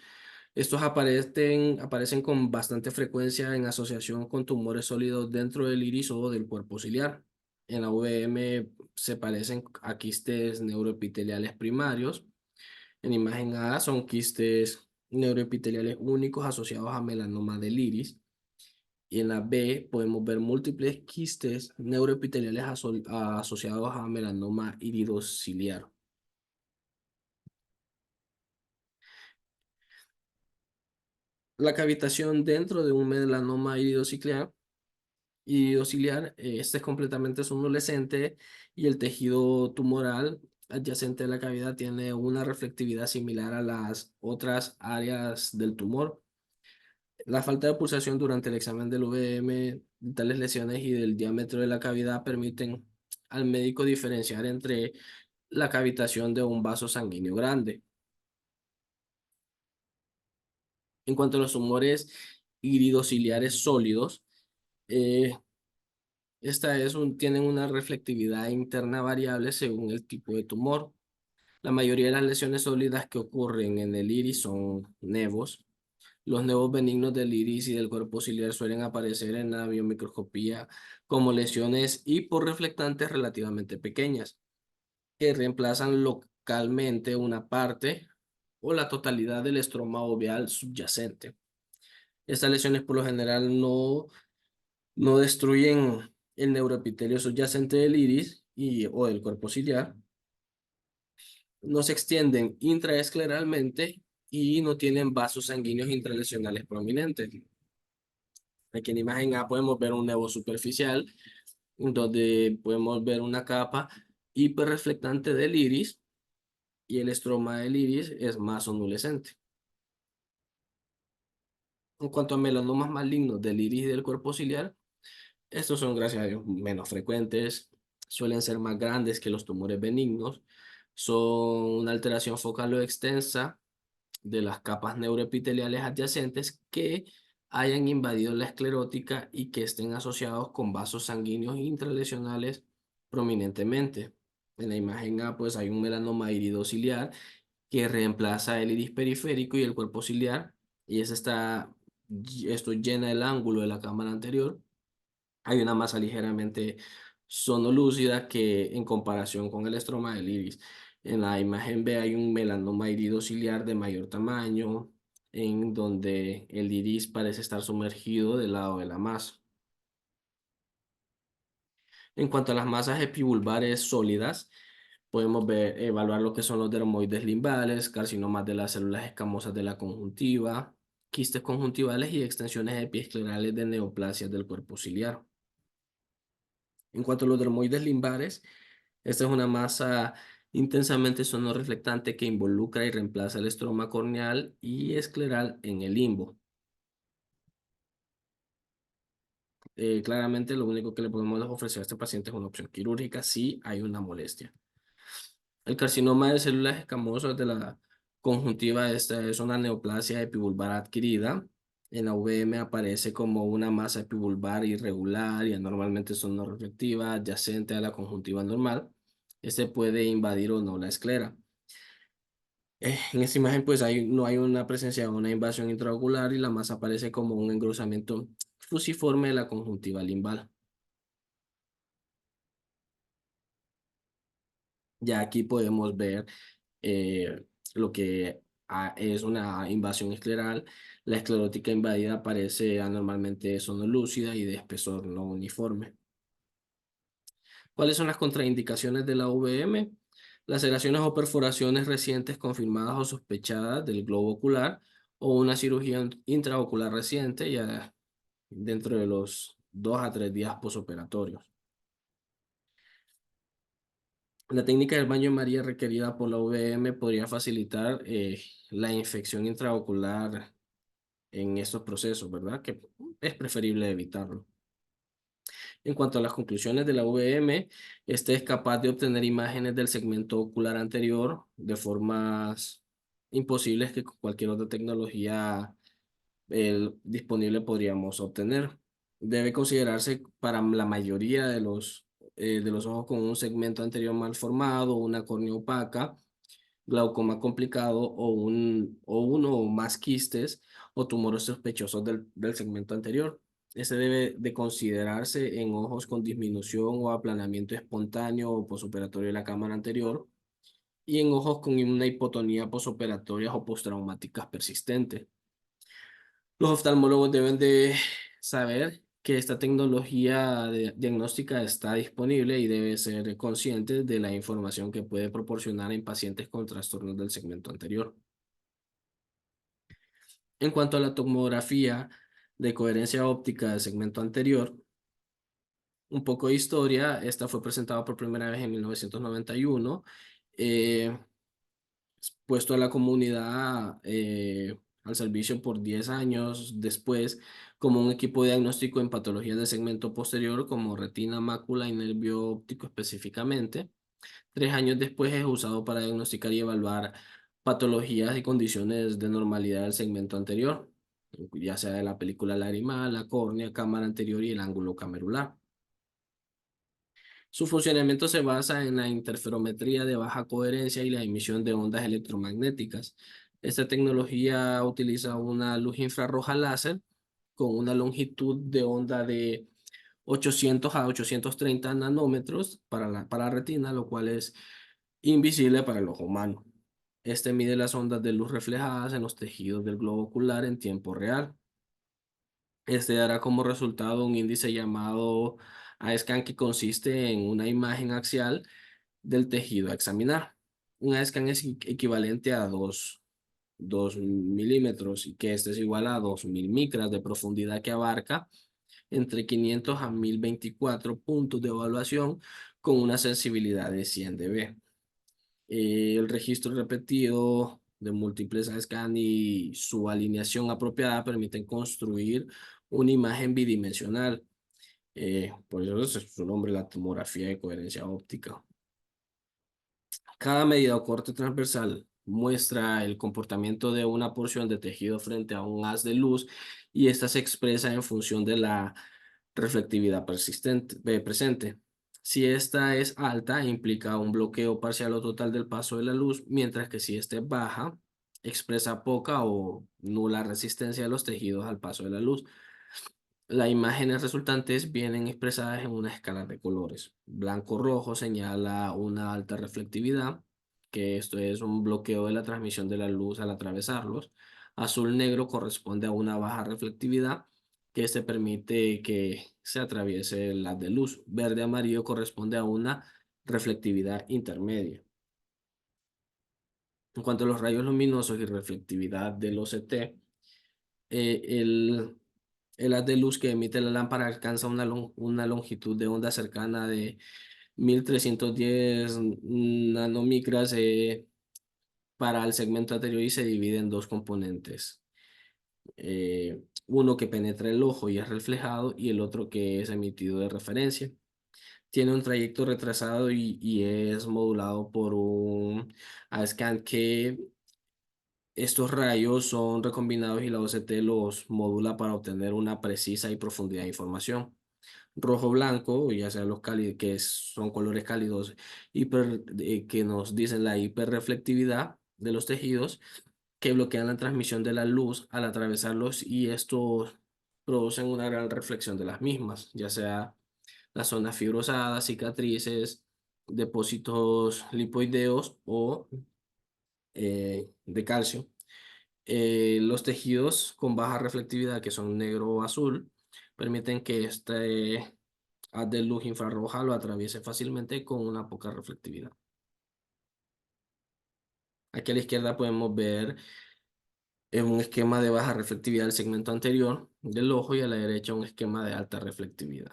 [SPEAKER 1] estos aparecen con bastante frecuencia en asociación con tumores sólidos dentro del iris o del cuerpo ciliar. En la VM se parecen a quistes neuroepiteliales primarios. En imagen A son quistes neuroepiteliales únicos asociados a melanoma del iris. Y en la B podemos ver múltiples quistes neuroepiteliales asociados a melanoma iridociliar. La cavitación dentro de un melanoma iridociliar, este es completamente sonulescente y el tejido tumoral adyacente a la cavidad tiene una reflectividad similar a las otras áreas del tumor. La falta de pulsación durante el examen del VM de tales lesiones y del diámetro de la cavidad permiten al médico diferenciar entre la cavitación de un vaso sanguíneo grande. En cuanto a los tumores iridociliares sólidos, eh, tienen una reflectividad interna variable según el tipo de tumor. La mayoría de las lesiones sólidas que ocurren en el iris son nevos. Los nevos benignos del iris y del cuerpo ciliar suelen aparecer en la biomicroscopía como lesiones hiporreflectantes relativamente pequeñas, que reemplazan localmente una parte o la totalidad del estroma oveal subyacente. Estas lesiones por lo general no destruyen el neuroepitelio subyacente del iris o del cuerpo ciliar, no se extienden intraescleralmente y no tienen vasos sanguíneos intralesionales prominentes. Aquí en imagen A podemos ver un nevo superficial, donde podemos ver una capa hiperreflectante del iris y el estroma del iris es más onulescente. En cuanto a melanomas malignos del iris y del cuerpo ciliar, estos son, gracias a Dios, menos frecuentes, suelen ser más grandes que los tumores benignos, son una alteración focal o extensa de las capas neuroepiteliales adyacentes que hayan invadido la esclerótica y que estén asociados con vasos sanguíneos intralesionales prominentemente. En la imagen A, pues hay un melanoma iridociliar que reemplaza el iris periférico y el cuerpo ciliar, y esto llena el ángulo de la cámara anterior. Hay una masa ligeramente sonolúcida que en comparación con el estroma del iris. En la imagen B hay un melanoma iridociliar de mayor tamaño, en donde el iris parece estar sumergido del lado de la masa. En cuanto a las masas epivulvares sólidas, podemos evaluar lo que son los dermoides limbales, carcinomas de las células escamosas de la conjuntiva, quistes conjuntivales y extensiones epiesclerales de neoplasias del cuerpo ciliar. En cuanto a los dermoides limbares, esta es una masa intensamente sonoreflectante que involucra y reemplaza el estroma corneal y escleral en el limbo. Claramente, lo único que le podemos ofrecer a este paciente es una opción quirúrgica si hay una molestia. El carcinoma de células escamosas de la conjuntiva, esta es una neoplasia epivulvar adquirida. En la VM aparece como una masa epivulvar irregular y anormalmente sonoreflectiva adyacente a la conjuntiva normal. Este puede invadir o no la esclera. En esta imagen pues no hay una presencia de una invasión intraocular y la masa aparece como un engrosamiento fusiforme de la conjuntiva limbal. Ya aquí podemos ver lo que es una invasión escleral. La esclerótica invadida aparece anormalmente sonolúcida y de espesor no uniforme. ¿Cuáles son las contraindicaciones de la VM? Laceraciones o perforaciones recientes confirmadas o sospechadas del globo ocular o una cirugía intraocular reciente ya dentro de los 2 a 3 días posoperatorios. La técnica del baño de María requerida por la VM podría facilitar la infección intraocular en estos procesos, ¿verdad? Que es preferible evitarlo. En cuanto a las conclusiones de la VM, este es capaz de obtener imágenes del segmento ocular anterior de formas imposibles que con cualquier otra tecnología disponible podríamos obtener. Debe considerarse para la mayoría de los ojos con un segmento anterior mal formado, una córnea opaca, glaucoma complicado o uno o más quistes o tumores sospechosos del segmento anterior. Ese debe de considerarse en ojos con disminución o aplanamiento espontáneo o posoperatorio de la cámara anterior y en ojos con una hipotonía posoperatoria o postraumáticas persistentes. Los oftalmólogos deben de saber que esta tecnología diagnóstica está disponible y debe ser consciente de la información que puede proporcionar en pacientes con trastornos del segmento anterior. En cuanto a la tomografía de coherencia óptica del segmento anterior, un poco de historia, esta fue presentada por primera vez en 1991. eh, Puesto a la comunidad al servicio por 10 años después como un equipo de diagnóstico en patologías del segmento posterior como retina, mácula y nervio óptico específicamente. 3 años después es usado para diagnosticar y evaluar patologías y condiciones de normalidad del segmento anterior, ya sea de la película lagrimal, la córnea, cámara anterior y el ángulo camerular. Su funcionamiento se basa en la interferometría de baja coherencia y la emisión de ondas electromagnéticas. Esta tecnología utiliza una luz infrarroja láser con una longitud de onda de 800 a 830 nanómetros para retina, lo cual es invisible para el ojo humano. Este mide las ondas de luz reflejadas en los tejidos del globo ocular en tiempo real. Este dará como resultado un índice llamado ASCAN que consiste en una imagen axial del tejido a examinar. Un ASCAN es equivalente a 2 milímetros y que este es igual a 2000 micras de profundidad que abarca entre 500 a 1024 puntos de evaluación con una sensibilidad de 100 dB. El registro repetido de múltiples scan y su alineación apropiada permiten construir una imagen bidimensional. Por eso es su nombre, la tomografía de coherencia óptica. Cada medida o corte transversal muestra el comportamiento de una porción de tejido frente a un haz de luz y esta se expresa en función de la reflectividad presente. Si esta es alta, implica un bloqueo parcial o total del paso de la luz, mientras que si esta es baja, expresa poca o nula resistencia de los tejidos al paso de la luz. Las imágenes resultantes vienen expresadas en una escala de colores. Blanco-rojo señala una alta reflectividad, que esto es un bloqueo de la transmisión de la luz al atravesarlos. Azul-negro corresponde a una baja reflectividad, que este permite que se atraviese la de luz. Verde-amarillo corresponde a una reflectividad intermedia. En cuanto a los rayos luminosos y reflectividad del OCT, eh, el el haz de luz que emite la lámpara alcanza una longitud de onda cercana de 1310 nanomicras para el segmento anterior y se divide en dos componentes. Uno que penetra el ojo y es reflejado y el otro que es emitido de referencia. Tiene un trayecto retrasado y es modulado por un scan que estos rayos son recombinados y la OCT los modula para obtener una precisa y profundidad de información. Rojo blanco, ya sea los cálidos, son colores cálidos que nos dicen la hiperreflectividad de los tejidos que bloquean la transmisión de la luz al atravesarlos y estos producen una gran reflexión de las mismas, ya sea las zonas fibrosadas, cicatrices, depósitos lipoideos o de calcio. Los tejidos con baja reflectividad, que son negro o azul, permiten que este haz de luz infrarroja lo atraviese fácilmente con una poca reflectividad. Aquí a la izquierda podemos ver un esquema de baja reflectividad del segmento anterior del ojo y a la derecha un esquema de alta reflectividad.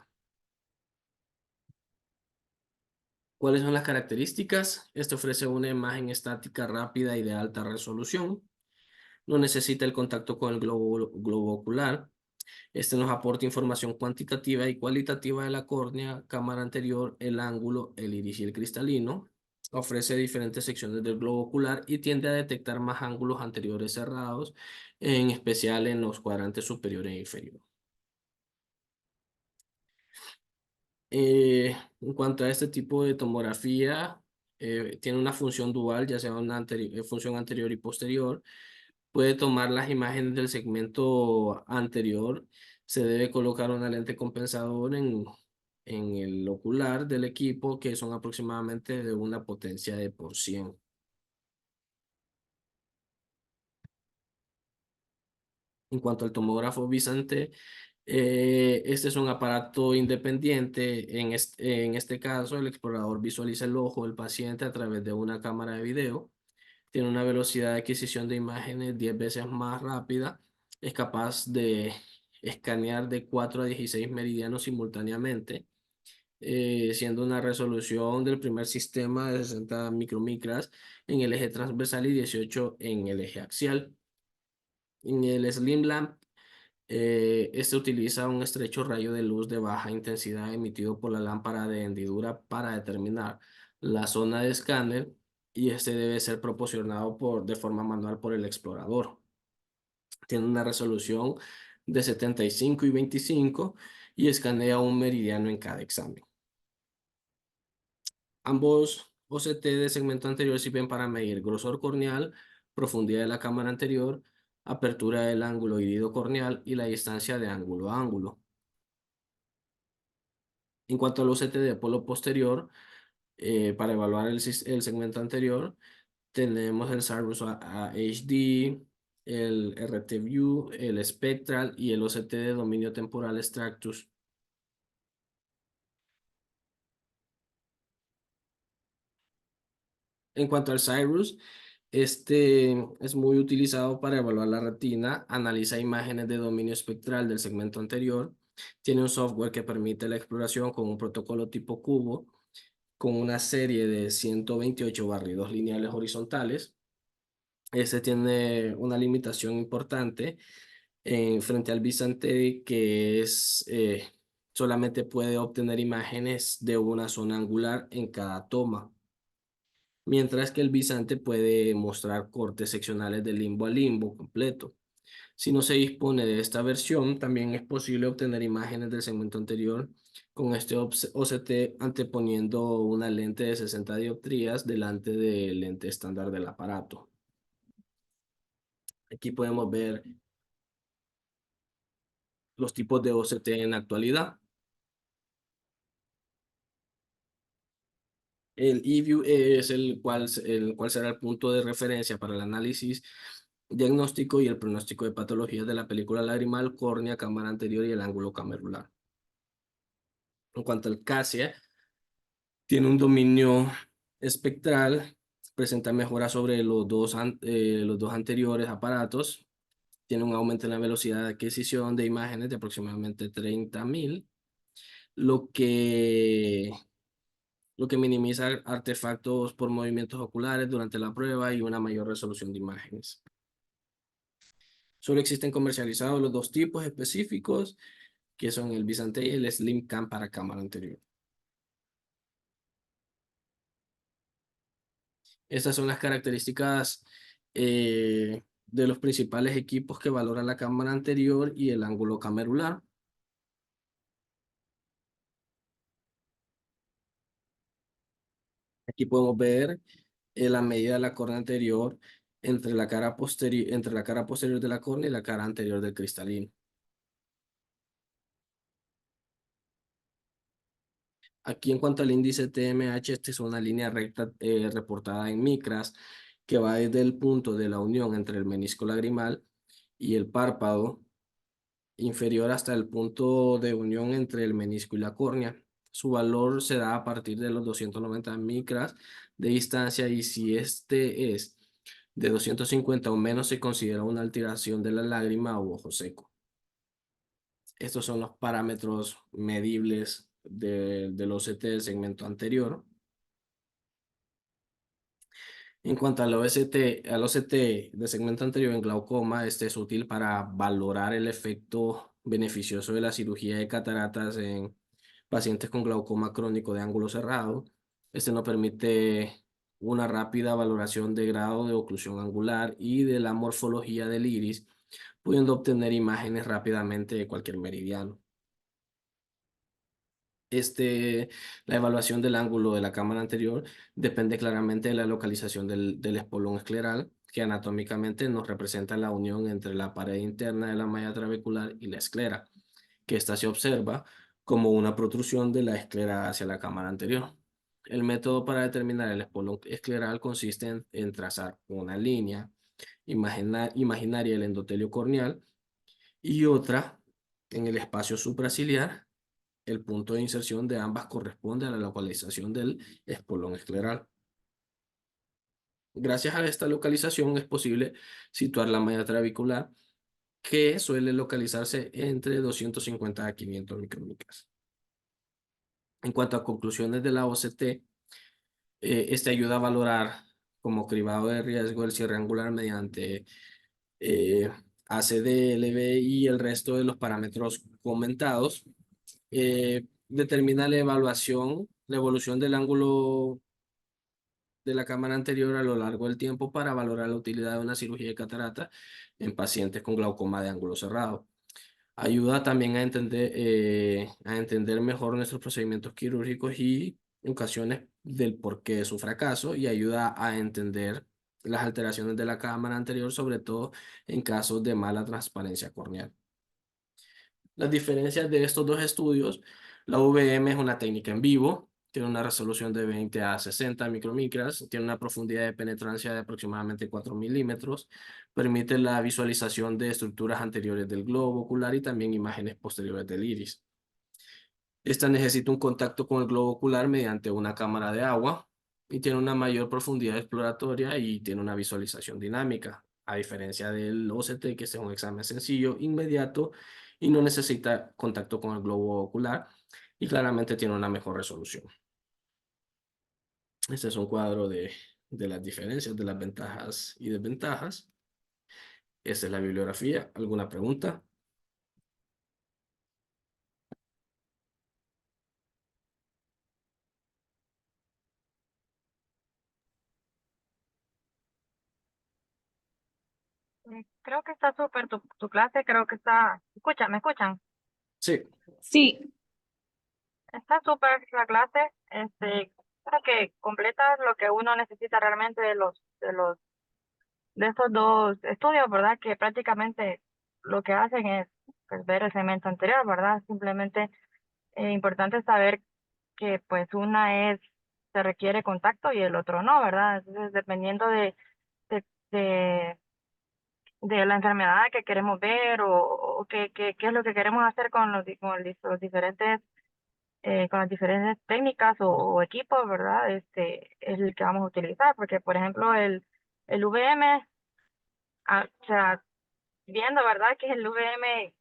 [SPEAKER 1] ¿Cuáles son las características? Este ofrece una imagen estática rápida y de alta resolución. No necesita el contacto con el globo ocular. Este nos aporta información cuantitativa y cualitativa de la córnea, cámara anterior, el ángulo, el iris y el cristalino. Ofrece diferentes secciones del globo ocular y tiende a detectar más ángulos anteriores cerrados, en especial en los cuadrantes superior e inferior. En cuanto a este tipo de tomografía, tiene una función dual, ya sea una función anterior y posterior. Puede tomar las imágenes del segmento anterior. Se debe colocar una lente compensador en el ocular del equipo, que son aproximadamente de una potencia de por 100. En cuanto al tomógrafo Visante, este es un aparato independiente. En este caso, el explorador visualiza el ojo del paciente a través de una cámara de video. Tiene una velocidad de adquisición de imágenes 10 veces más rápida. Es capaz de escanear de 4 a 16 meridianos simultáneamente, siendo una resolución del primer sistema de 60 micromicras en el eje transversal y 18 en el eje axial. En el Slim Lamp, este utiliza un estrecho rayo de luz de baja intensidad emitido por la lámpara de hendidura para determinar la zona de escáner, y este debe ser proporcionado de forma manual por el explorador. Tiene una resolución de 75 y 25 y escanea un meridiano en cada examen. Ambos OCT de segmento anterior sirven para medir grosor corneal, profundidad de la cámara anterior, apertura del ángulo irido-corneal y la distancia de ángulo a ángulo. En cuanto al OCT de polo posterior, para evaluar el segmento anterior, tenemos el Cyrus HD, el RT-View, el Spectral y el OCT de dominio temporal Extractus. En cuanto al Cyrus, este es muy utilizado para evaluar la retina, analiza imágenes de dominio espectral del segmento anterior, tiene un software que permite la exploración con un protocolo tipo cubo, con una serie de 128 barridos lineales horizontales. Este tiene una limitación importante frente al Visante, que es solamente puede obtener imágenes de una zona angular en cada toma, mientras que el Visante puede mostrar cortes seccionales de limbo a limbo completo. Si no se dispone de esta versión, también es posible obtener imágenes del segmento anterior con este OCT, anteponiendo una lente de 60 dioptrías delante del lente estándar del aparato. Aquí podemos ver los tipos de OCT en la actualidad. El eView es el cual será el punto de referencia para el análisis, diagnóstico y el pronóstico de patologías de la película lagrimal, córnea, cámara anterior y el ángulo camerular. En cuanto al CASIA, tiene un dominio espectral, presenta mejoras sobre los dos anteriores aparatos, tiene un aumento en la velocidad de adquisición de imágenes de aproximadamente 30.000, lo que lo que minimiza artefactos por movimientos oculares durante la prueba y una mayor resolución de imágenes. Solo existen comercializados los dos tipos específicos, que son el Visante y el Slim Cam para cámara anterior. Estas son las características de los principales equipos que valoran la cámara anterior y el ángulo camerular. Aquí podemos ver la medida de la córnea anterior entre la cara posterior de la córnea y la cara anterior del cristalino. Aquí en cuanto al índice TMH, esta es una línea recta reportada en micras, que va desde el punto de la unión entre el menisco lagrimal y el párpado inferior hasta el punto de unión entre el menisco y la córnea. Su valor se da a partir de los 290 micras de distancia y si este es de 250 o menos se considera una alteración de la lágrima o ojo seco. Estos son los parámetros medibles del OCT del segmento anterior. En cuanto al OCT de segmento anterior en glaucoma, este es útil para valorar el efecto beneficioso de la cirugía de cataratas en pacientes con glaucoma crónico de ángulo cerrado. Este nos permite una rápida valoración de grado de oclusión angular y de la morfología del iris, pudiendo obtener imágenes rápidamente de cualquier meridiano. La evaluación del ángulo de la cámara anterior depende claramente de la localización del espolón escleral, que anatómicamente nos representa la unión entre la pared interna de la malla trabecular y la esclera, que ésta se observa como una protrusión de la esclera hacia la cámara anterior. El método para determinar el espolón escleral consiste en trazar una línea imaginaria del endotelio corneal y otra en el espacio supraciliar. El punto de inserción de ambas corresponde a la localización del espolón escleral. Gracias a esta localización es posible situar la malla trabecular, que suele localizarse entre 250 a 500 micromicras. En cuanto a conclusiones de la OCT, este ayuda a valorar como cribado de riesgo el cierre angular mediante eh, ACD, LV y el resto de los parámetros comentados. Determina la evolución del ángulo de la cámara anterior a lo largo del tiempo para valorar la utilidad de una cirugía de catarata en pacientes con glaucoma de ángulo cerrado. Ayuda también a entender mejor nuestros procedimientos quirúrgicos y ocasiones del porqué de su fracaso y ayuda a entender las alteraciones de la cámara anterior, sobre todo en casos de mala transparencia corneal. Las diferencias de estos dos estudios: la VM es una técnica en vivo, tiene una resolución de 20 a 60 micromicras, tiene una profundidad de penetrancia de aproximadamente 4 milímetros, permite la visualización de estructuras anteriores del globo ocular y también imágenes posteriores del iris. Esta necesita un contacto con el globo ocular mediante una cámara de agua y tiene una mayor profundidad exploratoria y tiene una visualización dinámica, a diferencia del OCT, que es un examen sencillo, inmediato y no necesita contacto con el globo ocular y claramente tiene una mejor resolución. Este es un cuadro de las diferencias, de las ventajas y desventajas. Esta es la bibliografía. ¿Alguna pregunta?
[SPEAKER 2] Creo que está súper tu clase, creo que está, ¿me escuchan?
[SPEAKER 1] Sí.
[SPEAKER 3] Sí,
[SPEAKER 2] Está súper la clase, creo que completa lo que uno necesita realmente de estos dos estudios, ¿verdad? Que prácticamente lo que hacen es pues, ver el segmento anterior, ¿verdad? Simplemente importante saber que pues se requiere contacto y el otro no, ¿verdad? Entonces, dependiendo de, de de la enfermedad que queremos ver o qué es lo que queremos hacer con los diferentes con las diferentes técnicas o equipos, ¿verdad? Es el que vamos a utilizar, porque por ejemplo el VM, o sea, viendo, ¿verdad? Que el VM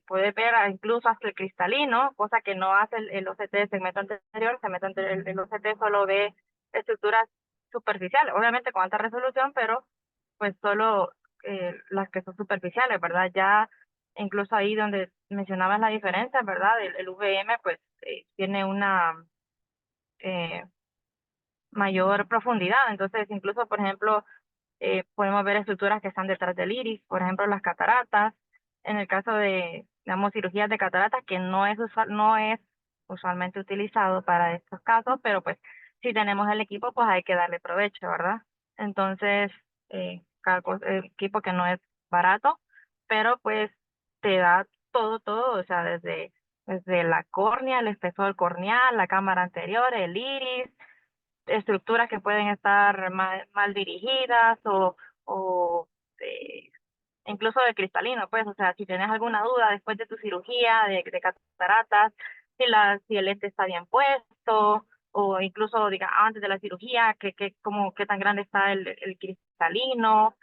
[SPEAKER 2] puede ver incluso hasta el cristalino, cosa que no hace el OCT del segmento anterior. El OCT solo ve estructuras superficiales, obviamente con alta resolución, pero pues solo las que son superficiales, ¿verdad? Ya incluso ahí donde mencionabas la diferencia, ¿verdad? El VM pues tiene una eh, mayor profundidad, entonces incluso, por ejemplo, podemos ver estructuras que están detrás del iris, por ejemplo, las cataratas. En el caso de, digamos, cirugías de cataratas, que no es usualmente utilizado para estos casos, pero pues si tenemos el equipo, pues hay que darle provecho, ¿verdad? Entonces, el equipo que no es barato, pero pues te da todo, o sea, desde la córnea, el espesor corneal, la cámara anterior, el iris, estructuras que pueden estar mal dirigidas o eh, incluso de cristalino, pues, o sea, si tienes alguna duda después de tu cirugía de cataratas, si el lente está bien puesto, o incluso, diga, antes de la cirugía, como, qué tan grande está el cristalino.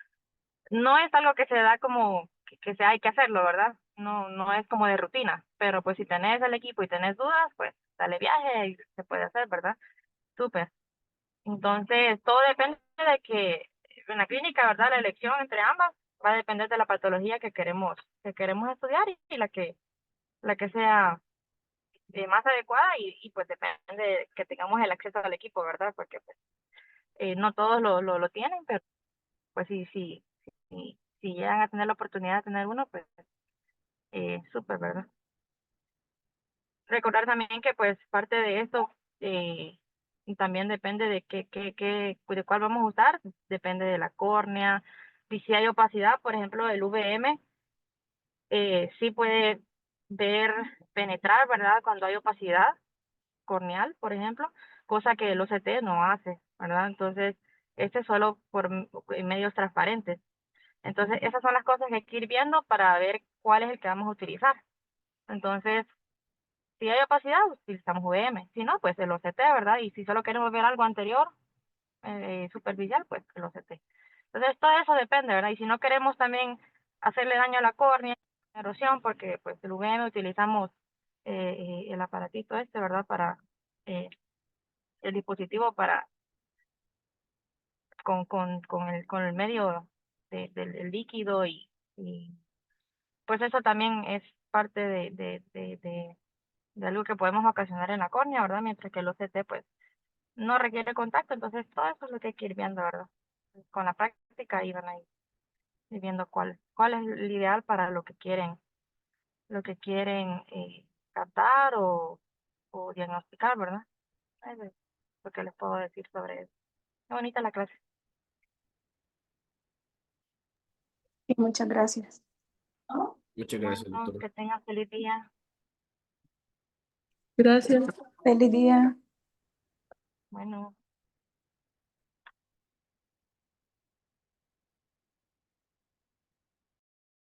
[SPEAKER 2] No es algo que se da como que se hay que hacerlo, ¿verdad? No, no es como de rutina, pero pues si tenés el equipo y tenés dudas, pues dale viaje y se puede hacer, ¿verdad? Súper. Entonces, todo depende de que en la clínica, ¿verdad? La elección entre ambas va a depender de la patología que queremos estudiar y la que sea más adecuada y pues depende de que tengamos el acceso al equipo, ¿verdad? Porque pues, no todos lo tienen, pero pues si llegan a tener la oportunidad de tener uno, pues súper, ¿verdad? Recordar también que pues parte de esto y también depende de de cuál vamos a usar, depende de la córnea, y si hay opacidad, por ejemplo, el VM sí puede ver, penetrar, ¿verdad? Cuando hay opacidad corneal, por ejemplo, cosa que el OCT no hace, ¿verdad? Entonces, este es solo por medios transparentes. Entonces, esas son las cosas que hay que ir viendo para ver cuál es el que vamos a utilizar. Entonces, si hay opacidad, utilizamos VM. Si no, pues el OCT, ¿verdad? Y si solo queremos ver algo anterior, superficial, pues el OCT. Entonces, todo eso depende, ¿verdad? Y si no queremos también hacerle daño a la córnea, erosión, porque pues el VM utilizamos el aparatito este, ¿verdad? Para el dispositivo para con el medio del líquido y pues eso también es parte de algo que podemos ocasionar en la córnea, ¿verdad? Mientras que el OCT pues no requiere contacto, entonces todo eso es lo que hay que ir viendo, ¿verdad? Con la práctica iban a ir viendo cuál es el ideal para lo que quieren tratar o diagnosticar, ¿verdad? Eso es lo que les puedo decir sobre eso. Qué bonita la clase.
[SPEAKER 3] Sí, muchas gracias.
[SPEAKER 1] Muchas gracias,
[SPEAKER 2] Bueno,
[SPEAKER 1] doctor.
[SPEAKER 2] que tengan feliz día.
[SPEAKER 4] Gracias.
[SPEAKER 3] Feliz día.
[SPEAKER 2] Bueno.